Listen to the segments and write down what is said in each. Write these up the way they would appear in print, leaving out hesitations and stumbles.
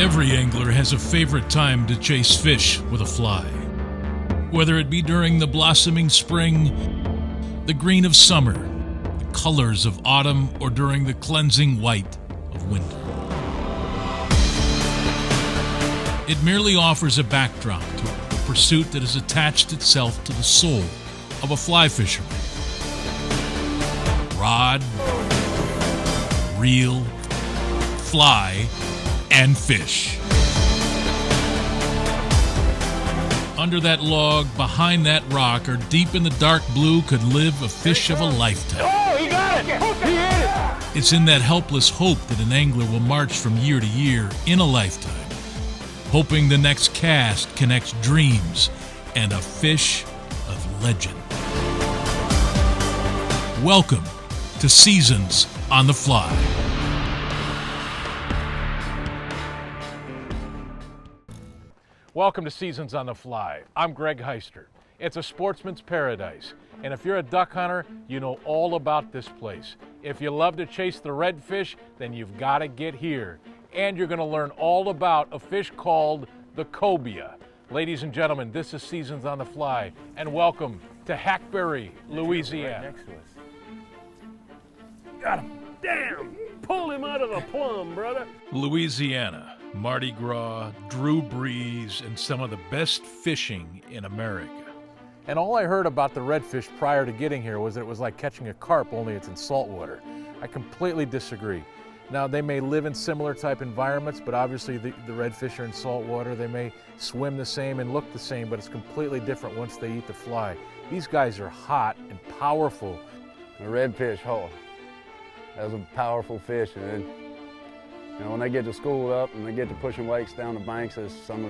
Every angler has a favorite time to chase fish with a fly. Whether it be during the blossoming spring, the green of summer, the colors of autumn, or during the cleansing white of winter. It merely offers a backdrop to a pursuit that has attached itself to the soul of a fly fisherman. Rod, reel, fly, and fish. Under that log, behind that rock, or deep in the dark blue could live a fish of a lifetime. Oh, he got it! He hit it! It's in that helpless hope that an angler will march from year to year in a lifetime, hoping the next cast connects dreams and a fish of legend. Welcome to Seasons on the Fly. Welcome to Seasons on the Fly. I'm Greg Heister. It's a sportsman's paradise. And if you're a duck hunter, you know all about this place. If you love to chase the redfish, then you've got to get here. And you're going to learn all about a fish called the cobia. Ladies and gentlemen, this is Seasons on the Fly, and welcome to Hackberry, Louisiana. Right next to us. Got him. Damn! Pulled him out of the plum, brother. Louisiana, Mardi Gras, Drew Brees, and some of the best fishing in America. And all I heard about the redfish prior to getting here was that it was like catching a carp, only it's in salt water. I completely disagree. Now, they may live in similar type environments, but obviously the redfish are in salt water. They may swim the same and look the same, but it's completely different once they eat the fly. These guys are hot and powerful. The redfish, that's a powerful fish, and then, when they get to school up and they get to pushing weights down the banks, it's one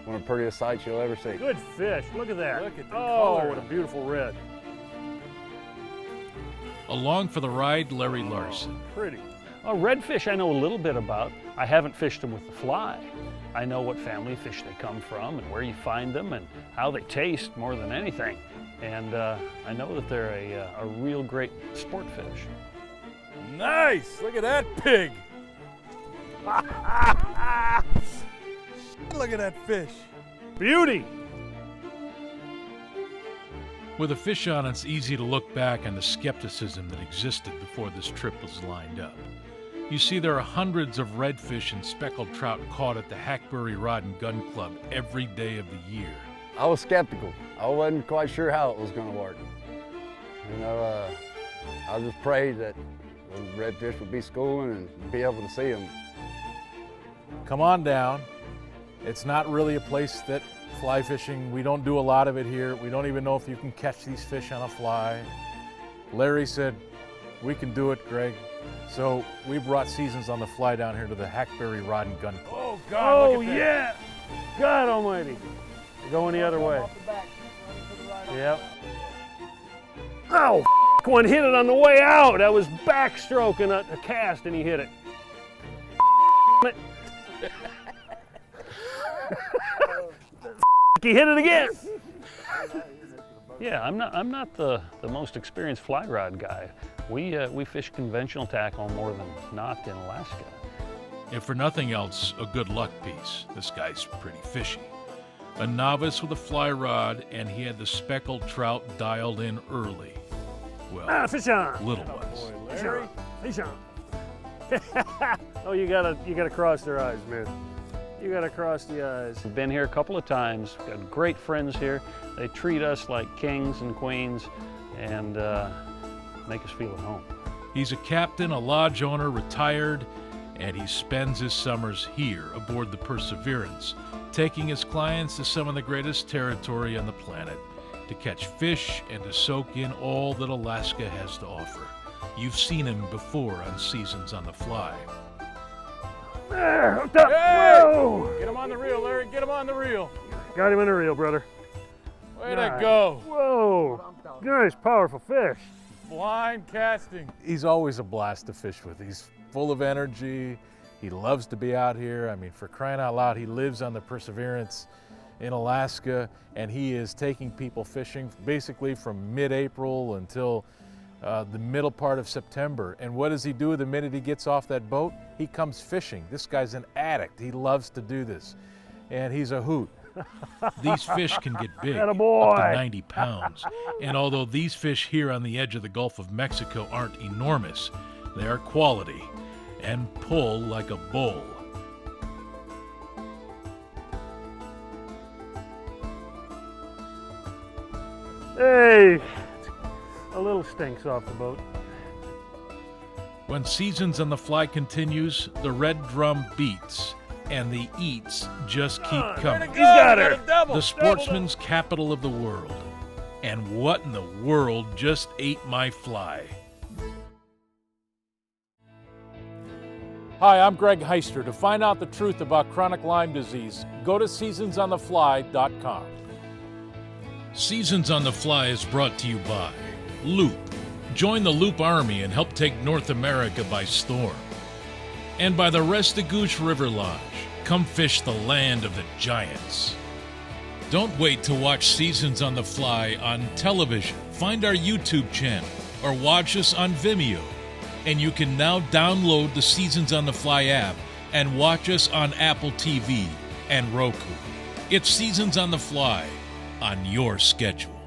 of the prettiest sights you'll ever see. Good fish. Look at that. Look at the color. color. What a beautiful red. Along for the ride, Larry Larson. Pretty. Redfish I know a little bit about. I haven't fished them with the fly. I know what family fish they come from and where you find them and how they taste more than anything. And I know that they're a real great sport fish. Nice! Look at that pig! Look at that fish! Beauty! With a fish on, it's easy to look back on the skepticism that existed before this trip was lined up. You see, there are hundreds of redfish and speckled trout caught at the Hackberry Rod and Gun Club every day of the year. I was skeptical. I wasn't quite sure how it was going to work. I just prayed that the redfish would be schooling and be able to see them. Come on down. It's not really a place that fly fishing, we don't do a lot of it here. We don't even know if you can catch these fish on a fly. Larry said, we can do it, Greg. So we brought Seasons on the Fly down here to the Hackberry Rod and Gun Club. Oh, God, look at that. Yeah! God almighty. We're going the other way. Yep. Oh, one hit it on the way out. I was backstroking a cast and he hit it. He hit it again. Yeah, I'm not the most experienced fly rod guy. We fish conventional tackle more than not in Alaska. If for nothing else, a good luck piece. This guy's pretty fishy. A novice with a fly rod, and he had the speckled trout dialed in early. Well, fish on. little ones. Fish on. Fish on. Oh, you gotta cross their eyes, man. You gotta cross the eyes. We've been here a couple of times. Got great friends here. They treat us like kings and queens and make us feel at home. He's a captain, a lodge owner, retired, and he spends his summers here aboard the Perseverance, taking his clients to some of the greatest territory on the planet to catch fish and to soak in all that Alaska has to offer. You've seen him before on Seasons on the Fly. There, hooked up. Hey! Whoa! Get him on the reel, Larry. Get him on the reel. Got him in the reel, brother. Way to go. Whoa! Nice, powerful fish. Blind casting. He's always a blast to fish with. He's full of energy. He loves to be out here. I mean, for crying out loud, he lives on the Perseverance in Alaska, and he is taking people fishing basically from mid-April until the middle part of September. And what does he do the minute he gets off that boat? He comes fishing. This guy's an addict. He loves to do this. And he's a hoot. These fish can get big, up Attaboy. to 90 pounds. And although these fish here on the edge of the Gulf of Mexico aren't enormous, they are quality and pull like a bull. Hey, a little stinks off the boat. When Seasons on the Fly continues, the red drum beats and the eats just keep coming. He's got her. The sportsman's capital of the world. And what in the world just ate my fly? Hi, I'm Greg Heister. To find out the truth about chronic Lyme disease, go to seasonsonthefly.com. Seasons on the Fly is brought to you by Loop. Join the Loop Army and help take North America by storm. And by the Restigouche River Lodge. Come fish the land of the giants. Don't wait to watch Seasons on the Fly on television. Find our YouTube channel or watch us on Vimeo. And you can now download the Seasons on the Fly app and watch us on Apple TV and Roku. It's Seasons on the Fly on your schedule.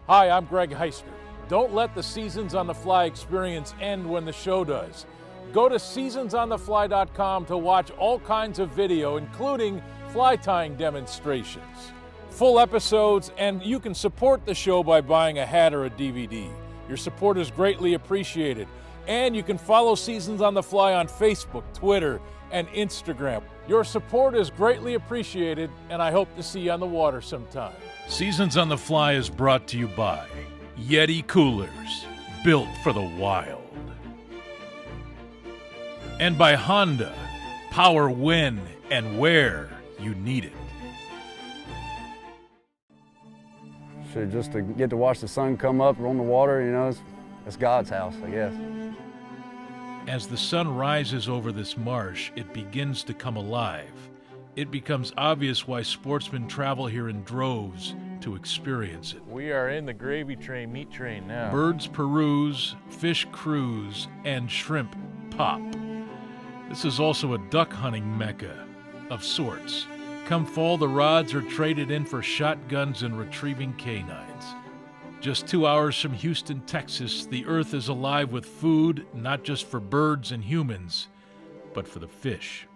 Hi, I'm Greg Heister. Don't let the Seasons on the Fly experience end when the show does. Go to seasonsonthefly.com to watch all kinds of video, including fly tying demonstrations, full episodes, and you can support the show by buying a hat or a DVD. Your support is greatly appreciated. And you can follow Seasons on the Fly on Facebook, Twitter, and Instagram. Your support is greatly appreciated, and I hope to see you on the water sometime. Seasons on the Fly is brought to you by Yeti Coolers, built for the wild. And by Honda, power when and where you need it. So just to get to watch the sun come up on the water, you know, it's God's house, I guess. As the sun rises over this marsh, it begins to come alive. It becomes obvious why sportsmen travel here in droves to experience it. We are in the gravy train, meat train now. Birds peruse, fish cruise, and shrimp pop. This is also a duck hunting mecca of sorts. Come fall, the rods are traded in for shotguns and retrieving canines. Just 2 hours from Houston, Texas, the earth is alive with food, not just for birds and humans, but for the fish.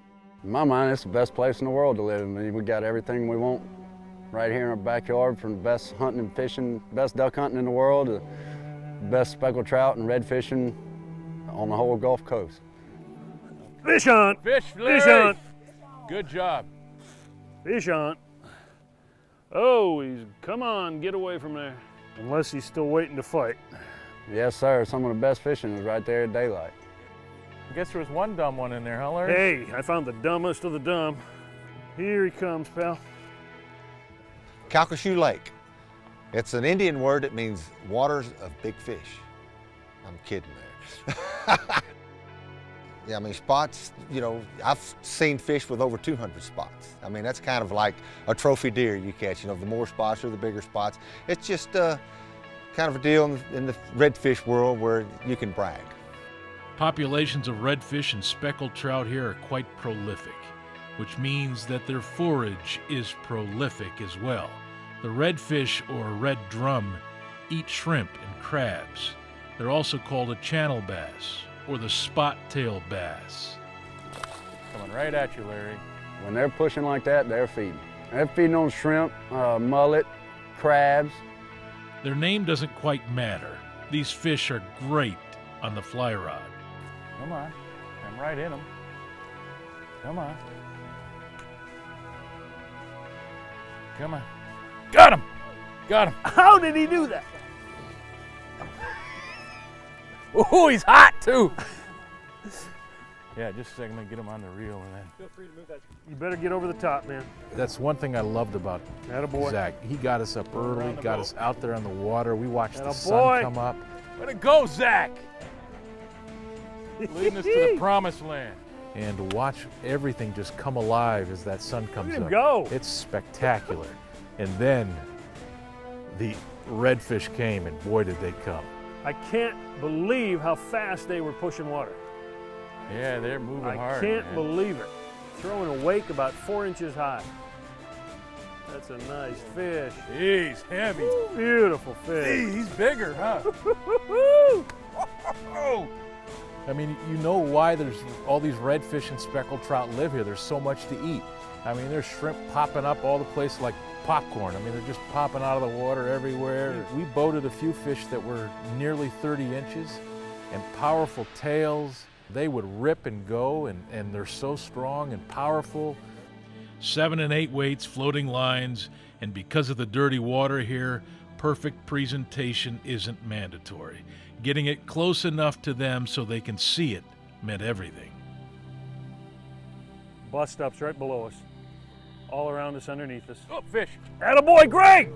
In my mind, it's the best place in the world to live. I mean, we got everything we want right here in our backyard, from the best hunting and fishing, best duck hunting in the world, to the best speckled trout and red fishing on the whole Gulf Coast. Fish hunt. Fish, Fish hunt. Good job. Fish hunt. Oh, come on, get away from there. Unless he's still waiting to fight. Yes, sir. Some of the best fishing is right there at daylight. I guess there was one dumb one in there, huh, Larry? Hey, I found the dumbest of the dumb. Here he comes, pal. Calcasieu Lake. It's an Indian word that means waters of big fish. I'm kidding there. Yeah, I mean, spots, you know, I've seen fish with over 200 spots. I mean, that's kind of like a trophy deer you catch. You know, the more spots or the bigger spots. It's just kind of a deal in the redfish world where you can brag. Populations of redfish and speckled trout here are quite prolific, which means that their forage is prolific as well. The redfish, or red drum, eat shrimp and crabs. They're also called a channel bass, or the spot-tail bass. Coming right at you, Larry. When they're pushing like that, they're feeding. They're feeding on shrimp, mullet, crabs. Their name doesn't quite matter. These fish are great on the fly rod. Come on. I'm right in them. Come on. Come on. Got him! Got him. How did he do that? Oh, he's hot too. Yeah, just a second, I'm gonna get him on the reel and then. Feel free to move that. You better get over the top, man. That's one thing I loved about Attaboy. Zach. He got us up early, got us out there on the water. We watched the Attaboy. sun come up. Way to go, Zach! Leading us to the promised land. and to watch everything just come alive as that sun comes Look at him up. go. It's spectacular. And then the redfish came, and boy did they come. I can't believe how fast they were pushing water. Yeah, they're moving I hard. can't man. believe it. Throwing a wake about 4 inches high. That's a nice fish. He's heavy. Beautiful fish. He's bigger, huh? I mean, you know why there's all these redfish and speckled trout live here. There's so much to eat. I mean, there's shrimp popping up all the place like popcorn. I mean, they're just popping out of the water everywhere. We boated a few fish that were nearly 30 inches and powerful tails. They would rip and go, and they're so strong and powerful. 7 and 8 weights, floating lines, and because of the dirty water here, perfect presentation isn't mandatory. Getting it close enough to them so they can see it meant everything. Bust ups right below us. All around us, underneath us. Oh, fish. Attaboy, Greg!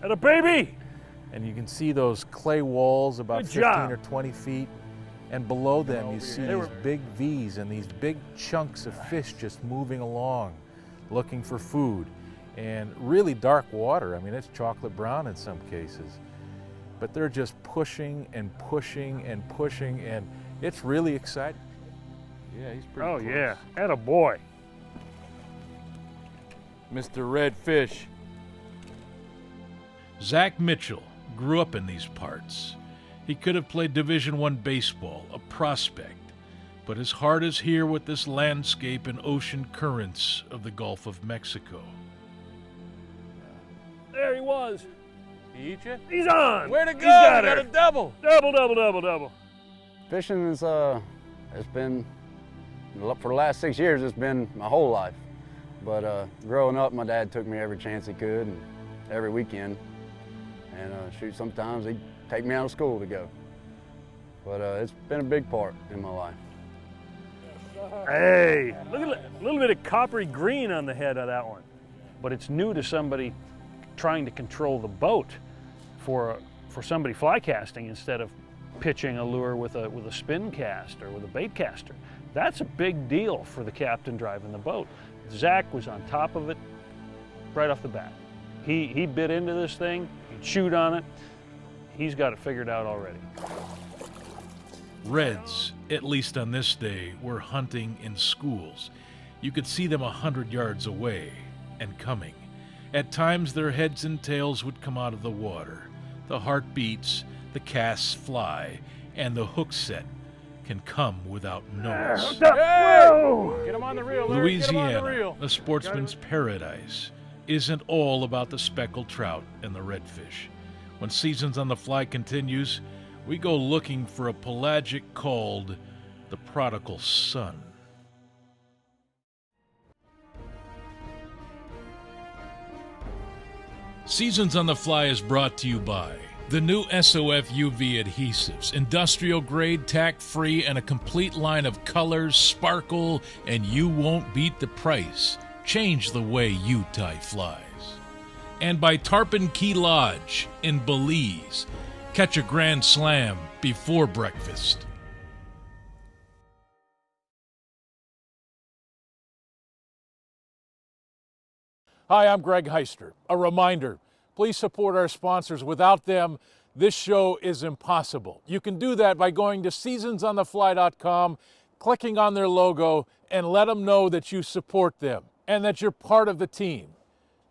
Atta baby! And you can see those clay walls about Good 15 job. or 20 feet. And below them, you see They these were- big V's and these big chunks of fish just moving along, looking for food. And really dark water. I mean, it's chocolate brown in some cases. But they're just pushing and pushing and pushing, and it's really exciting. Yeah, he's pretty Oh close. yeah, attaboy. Mr. Redfish. Zach Mitchell grew up in these parts. He could have played Division I baseball, a prospect, but his heart is here with this landscape and ocean currents of the Gulf of Mexico. There he was. He eat you? He's on. Where'd it go? He's got You got her. a double. Double, double, double, double. Fishing is, it's been, for the last 6 years, it's been my whole life. But growing up, my dad took me every chance he could, and every weekend. And shoot, sometimes he'd take me out of school to go. But it's been a big part in my life. Hey, look at a little bit of coppery green on the head of that one. But it's new to somebody trying to control the boat for somebody fly casting instead of pitching a lure with a spin cast or with a bait caster. That's a big deal for the captain driving the boat. Zach was on top of it right off the bat. He bit into this thing, he chewed on it. He's got it figured out already. Reds, at least on this day, were hunting in schools. You could see them 100 yards away and coming. At times their heads and tails would come out of the water. The heart beats, the casts fly, and the hook set can come without notice. Whoa! Get him on the reel, Larry. Get him on the Louisiana, reel. the sportsman's paradise, isn't all about the speckled trout and the redfish. When Seasons on the Fly continues, we go looking for a pelagic called the prodigal son. Seasons on the Fly is brought to you by the new SOF UV adhesives, industrial grade, tack-free, and a complete line of colors, sparkle, and you won't beat the price. Change the way you tie flies. And by Tarpon Key Lodge in Belize. Catch a grand slam before breakfast. Hi, I'm Greg Heister. A reminder, please support our sponsors. Without them, this show is impossible. You can do that by going to seasonsonthefly.com, clicking on their logo, and let them know that you support them and that you're part of the team.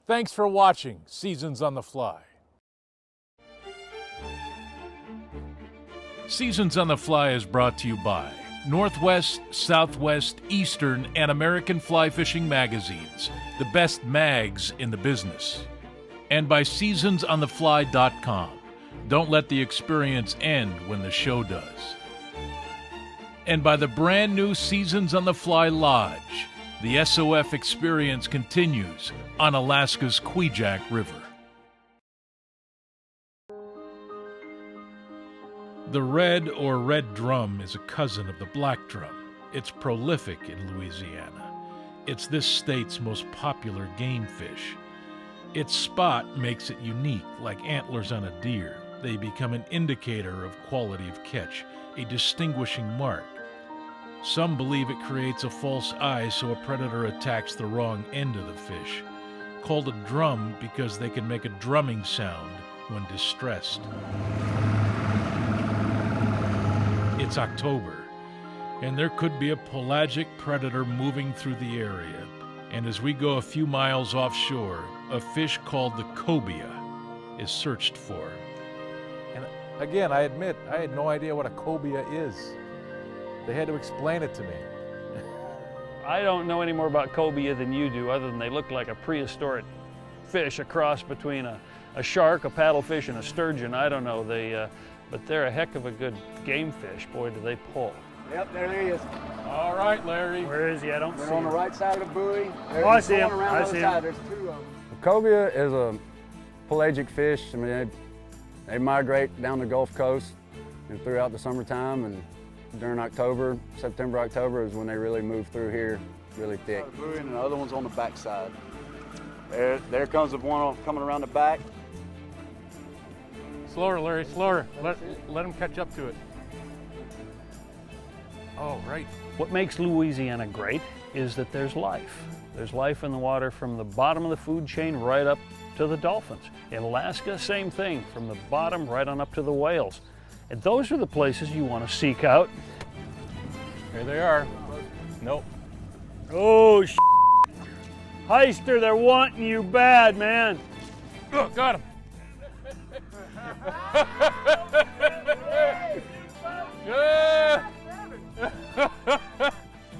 Thanks for watching Seasons on the Fly. Seasons on the Fly is brought to you by Northwest, Southwest, Eastern, and American Fly Fishing magazines, the best mags in the business. And by SeasonsOnTheFly.com. Don't let the experience end when the show does. And by the brand new Seasons on the Fly Lodge. The SOF experience continues on Alaska's Kvichak River. The red or red drum is a cousin of the black drum. It's prolific in Louisiana. It's this state's most popular game fish. Its spot makes it unique, like antlers on a deer. They become an indicator of quality of catch, a distinguishing mark. Some believe it creates a false eye so a predator attacks the wrong end of the fish, called a drum because they can make a drumming sound when distressed. It's October, and there could be a pelagic predator moving through the area. And as we go a few miles offshore, a fish called the cobia is searched for. And again, I admit, I had no idea what a cobia is. They had to explain it to me. I don't know any more about cobia than you do, other than they look like a prehistoric fish, a cross between a shark, a paddlefish, and a sturgeon. I don't know. But they're a heck of a good game fish. Boy, do they pull. Yep, there he is. All right, Larry. Where is he? I don't see They're on the him. right side of the buoy. Oh, I see him. I see him. There's two of them. The cobia is a pelagic fish. I mean, they migrate down the Gulf Coast and throughout the summertime, and during October, September, October is when they really move through here really thick. The buoy and the other one's on the back side. There comes the one coming around the back. Slower, Larry, slower. Let him catch up to it. Oh, right. What makes Louisiana great is that there's life. There's life in the water from the bottom of the food chain right up to the dolphins. In Alaska, same thing, from the bottom right on up to the whales. And those are the places you want to seek out. Here they are. Nope. Oh, Heister, they're wanting you bad, man. Oh, got him.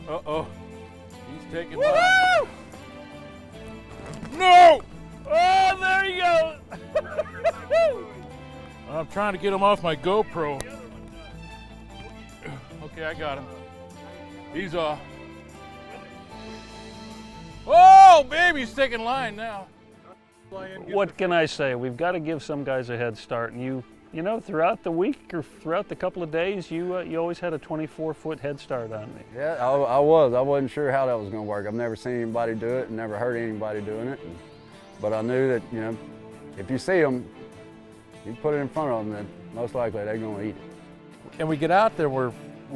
Uh-oh. He's taking mine. No! Oh, there he goes. I'm trying to get him off my GoPro. Okay, I got him. He's off. Oh, baby, he's taking line now. What can I say? We've got to give some guys a head start. And you know, throughout the week or throughout the couple of days, you always had a 24-foot head start on me. Yeah, I wasn't sure how that was going to work. I've never seen anybody do it and never heard anybody doing it. But I knew that, you know, if you see them, you put it in front of them, then most likely they're going to eat it. And we get out there, we're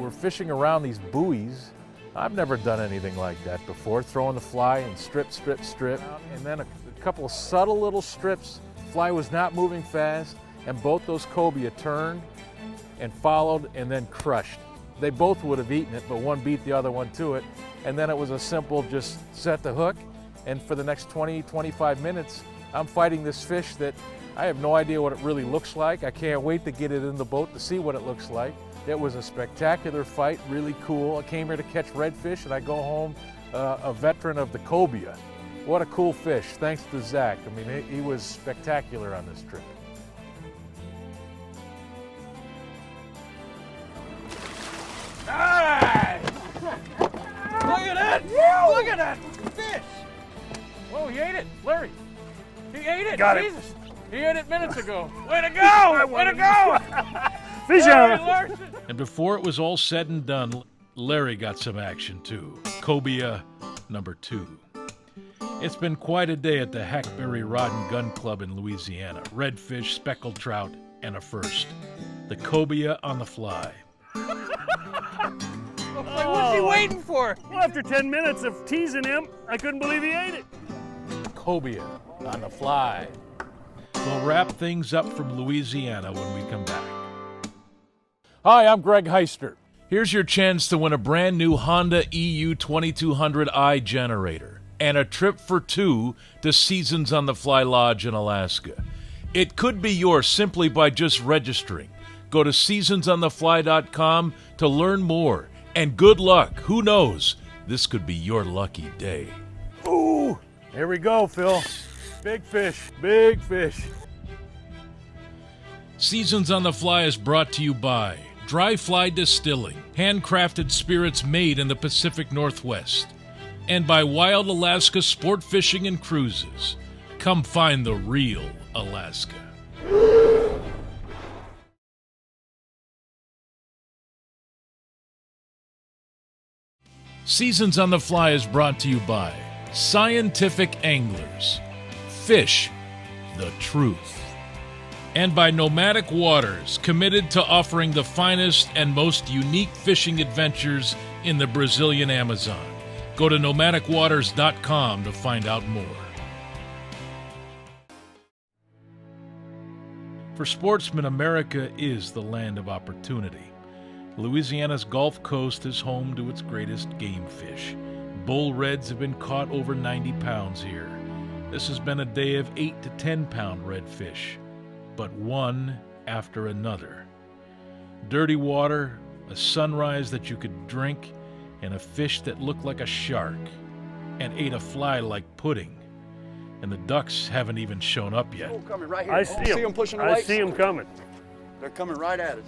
fishing around these buoys. I've never done anything like that before, throwing the fly and strip, and then a couple of subtle little strips. Fly was not moving fast, and both those cobia turned and followed and then crushed. They both would have eaten it, but one beat the other one to it, and then it was a simple just set the hook, and for the next 20, 25 minutes, I'm fighting this fish that I have no idea what it really looks like. I can't wait to get it in the boat to see what it looks like. It was a spectacular fight, really cool. I came here to catch redfish, and I go home a veteran of the cobia. What a cool fish, thanks to Zach. I mean, he was spectacular on this trip. Nice! Look at that! Look at that fish! Whoa, he ate it, Larry. He ate it. Got it. Jesus. He ate it minutes ago. Way to go! Way to go! Fish Larry on. Larson. And before it was all said and done, Larry got some action too. Cobia number 2. It's been quite a day at the Hackberry Rod and Gun Club in Louisiana. Redfish, speckled trout, and a first. The cobia on the fly. Like, what's he waiting for? Well, after 10 minutes of teasing him, I couldn't believe he ate it. Cobia on the fly. We'll wrap things up from Louisiana when we come back. Hi, I'm Greg Heister. Here's your chance to win a brand new Honda EU 2200i generator and a trip for 2 to Seasons on the Fly Lodge in Alaska. It could be yours simply by just registering. Go to seasonsonthefly.com to learn more. And good luck. Who knows? This could be your lucky day. Ooh, here we go, Phil. Big fish, big fish. Seasons on the Fly is brought to you by Dry Fly Distilling, handcrafted spirits made in the Pacific Northwest, and by Wild Alaska Sport Fishing and Cruises. Come find the real Alaska. Seasons on the Fly is brought to you by Scientific Anglers. Fish the truth. And by Nomadic Waters, committed to offering the finest and most unique fishing adventures in the Brazilian Amazon. Go to nomadicwaters.com to find out more. For sportsmen, America is the land of opportunity. Louisiana's Gulf Coast is home to its greatest game fish. Bull reds have been caught over 90 pounds here. This has been a day of 8 to 10 pound redfish, but one after another. Dirty water, a sunrise that you could drink, and a fish that looked like a shark and ate a fly like pudding. And the ducks haven't even shown up yet. Oh, coming right here. I see them pushing the I lights. see them coming. They're coming right at us.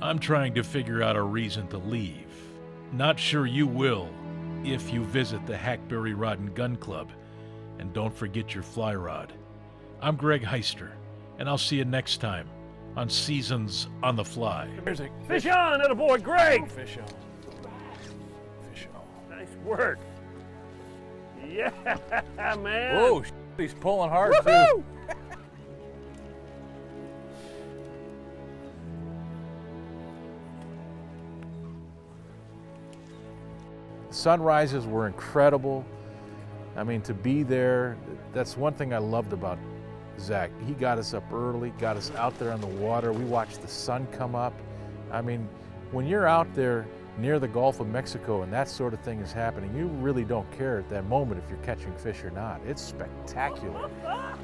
I'm trying to figure out a reason to leave. Not sure you will if you visit the Hackberry Rod and Gun Club. And don't forget your fly rod. I'm Greg Heister, and I'll see you next time on Seasons on the Fly. There's a Fish on, attaboy, Greg! fish on. Fish on. Nice work. Yeah, man. Whoa, he's pulling hard too. Woohoo! Sunrises were incredible. I mean, to be there, that's one thing I loved about Zach. He got us up early, got us out there on the water. We watched the sun come up. I mean, when you're out there near the Gulf of Mexico and that sort of thing is happening, you really don't care at that moment if you're catching fish or not. It's spectacular. I'm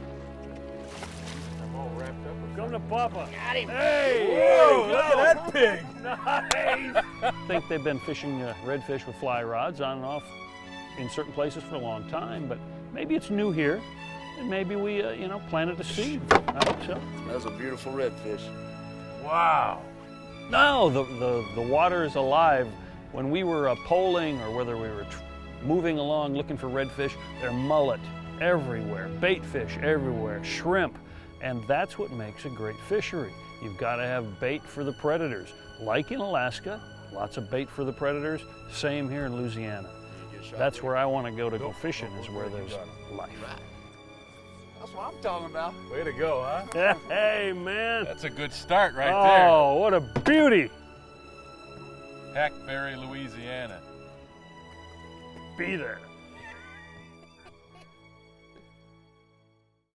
all wrapped up. Come to Papa. Got him. Hey! Whoa, look at that pig. Nice! I think they've been fishing redfish with fly rods on and off in certain places for a long time, but maybe it's new here, and maybe we, planted a seed. I hope so. That's a beautiful redfish. Wow. No, the water is alive. When we were poling or whether we were moving along looking for redfish, there are mullet everywhere, bait fish everywhere, shrimp, and that's what makes a great fishery. You've got to have bait for the predators. Like in Alaska, lots of bait for the predators, same here in Louisiana. That's where I want to go fishing, is where there's life. That's what I'm talking about. Way to go, huh? Hey, man. That's a good start right there. Oh, what a beauty. Hackberry, Louisiana. Be there.